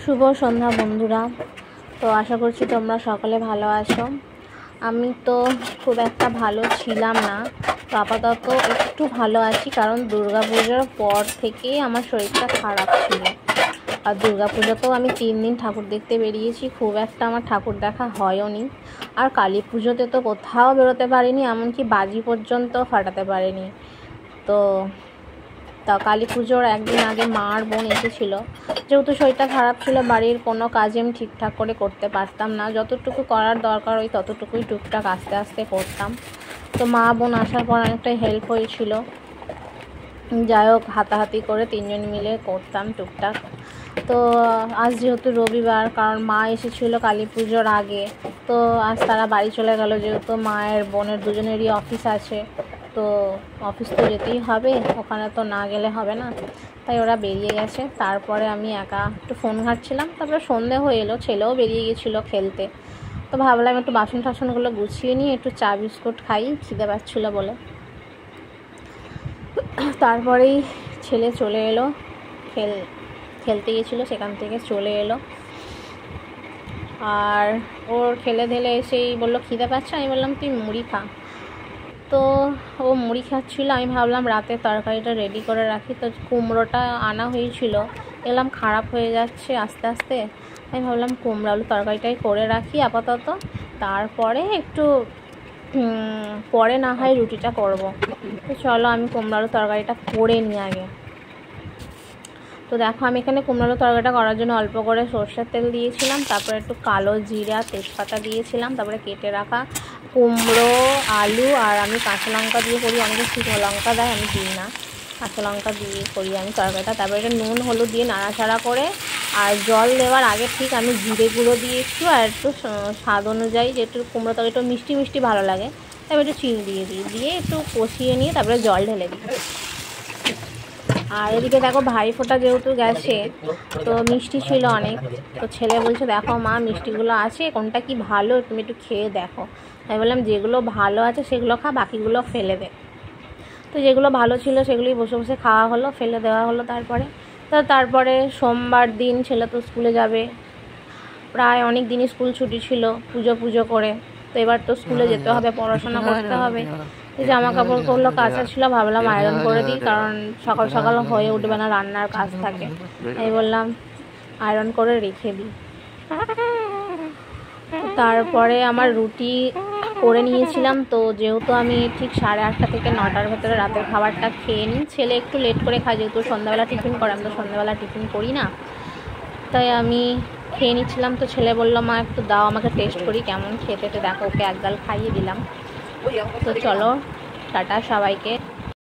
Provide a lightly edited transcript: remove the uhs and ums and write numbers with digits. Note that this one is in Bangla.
শুভ সন্ধ্যা বন্ধুরা। তো আশা করছি তোমরা সকলে ভালো আছো। আমি তো খুব একটা ভালো ছিলাম না, তো আপাতত একটু ভালো আছি, কারণ দুর্গাপুজোর পর থেকেই আমার শরীরটা খারাপ ছিল। আর দুর্গাপুজোতেও আমি 3 দিন ঠাকুর দেখতে বেরিয়েছি, খুব একটা আমার ঠাকুর দেখা হয়ওনি। আর কালী পুজোতে তো কোথাও বেরোতে পারিনি, এমনকি বাজি পর্যন্ত ফাটাতে পারিনি। তো কালী পুজোর একদিন আগে মার বোন এসেছিলো। যেহেতু শরীরটা খারাপ ছিল, বাড়ির কোনো কাজ আমি ঠিকঠাক করে করতে পারতাম না, যতটুকু করার দরকার ওই ততটুকুই টুকটাক আস্তে আস্তে করতাম। তো মা বোন আসার পর অনেকটাই হেল্প হয়েছিল। যাই হোক, হাতাহাতি করে 3 জন মিলে করতাম টুকটাক। তো আজ যেহেতু রবিবার, কারণ মা এসেছিলো কালী পুজোর আগে, তো আজ তারা বাড়ি চলে গেল, যেহেতু মায়ের বোনের দুজনেরই অফিস আছে, তো অফিস তো যেতেই হবে, ওখানে তো না গেলে হবে না, তাই ওরা বেরিয়ে গেছে। তারপরে আমি একা একটু ফোন ঘাঁটছিলাম, তারপরে সন্ধে হয়ে এলো, ছেলেও বেরিয়ে গেছিলো খেলতে। তো ভাবলাম একটু বাসন টাসনগুলো গুছিয়ে নিয়ে একটু চা বিস্কুট খাই, খিদে পাচ্ছিলো বলে। তারপরেই ছেলে চলে এলো, খেলতে গেছিলো, সেখান থেকে চলে এলো। আর ওর খেলে ঢেলে এসেই বললো খিদে পাচ্ছে। আমি বললাম তুই মুড়ি খা। তো ও মুড়ি খাচ্ছিলো, আমি ভাবলাম রাতে তরকারিটা রেডি করে রাখি। তো কুমড়োটা আনা হয়েছিল, এলাম খারাপ হয়ে যাচ্ছে আস্তে আস্তে। আমি ভাবলাম কুমড়ো আলু তরকারিটাই করে রাখি আপাতত, তারপরে একটু পরে না হয় রুটিটা করব। তো চলো আমি কুমড়ো আলু তরকারিটা করে নিই আগে। তো দেখো, আমি এখানে কুমড়ো আলু তরকারিটা করার জন্য অল্প করে সরষের তেল দিয়েছিলাম, তারপরে একটু কালো জিরা তেজপাতা দিয়েছিলাম, তারপরে কেটে রাখা কুমড়ো আলু, আর আমি কাঁচা লঙ্কা দিয়ে করি, অনেকে শুকনো লঙ্কা দেয়, আমি দিই না, কাঁচা লঙ্কা দিয়ে করি আমি তরকারিটা। তারপরে এটা নুন হলুদ দিয়ে নাড়াচাড়া করে, আর জল দেওয়ার আগে ঠিক আমি জিরে গুঁড়ো দিয়ে একটু, আর একটু স্বাদ অনুযায়ী, যেহেতু কুমড়ো তরকারি একটু মিষ্টি মিষ্টি ভালো লাগে, তারপরে একটু চিনি দিয়ে একটু কষিয়ে নিয়ে তারপরে জল ঢেলে দিই। আর এদিকে দেখো, ভাইফোঁটা যেহেতু গেছে, তো মিষ্টি ছিল অনেক। তো ছেলে বলছে দেখো মা, মিষ্টিগুলো আছে, কোনটা কি ভালো তুমি একটু খেয়ে দেখো। আমি বললাম যেগুলো ভালো আছে সেগুলো খা, বাকিগুলো ফেলে দে। তো যেগুলো ভালো ছিল সেগুলোই বসে বসে খাওয়া হলো, ফেলে দেওয়া হলো। তারপরে সোমবার দিন ছেলে তো স্কুলে যাবে, প্রায় অনেক দিনই স্কুল ছুটি ছিল পুজো করে। তো এবার তো স্কুলে যেতে হবে, পড়াশোনা করতে হবে। জামা কাপড়গুলো কাঁচা ছিল, ভাবলাম আয়রন করে দিই, কারণ সকাল সকাল হয়ে উঠবে না, রান্নার কাজ থাকে। আমি বললাম আয়রন করে রেখে দিই। তারপরে আমার রুটি করে নিয়েছিলাম। তো যেহেতু আমি ঠিক 8:30 থেকে 9টার ভেতরে রাতের খাবারটা খেয়ে নিই, ছেলে একটু লেট করে খাই, যেহেতু সন্ধ্যাবেলা টিফিন করে, আমি তো সন্ধ্যাবেলা টিফিন করি না, তাই আমি খেয়ে নিচ্ছিলাম। তো ছেলে বললো মা একটু দাও আমাকে টেস্ট করি কেমন খেতে। তো দেখো, ওকে এক গাল খাইয়ে দিলাম। তো চলো টাটা সবাইকে।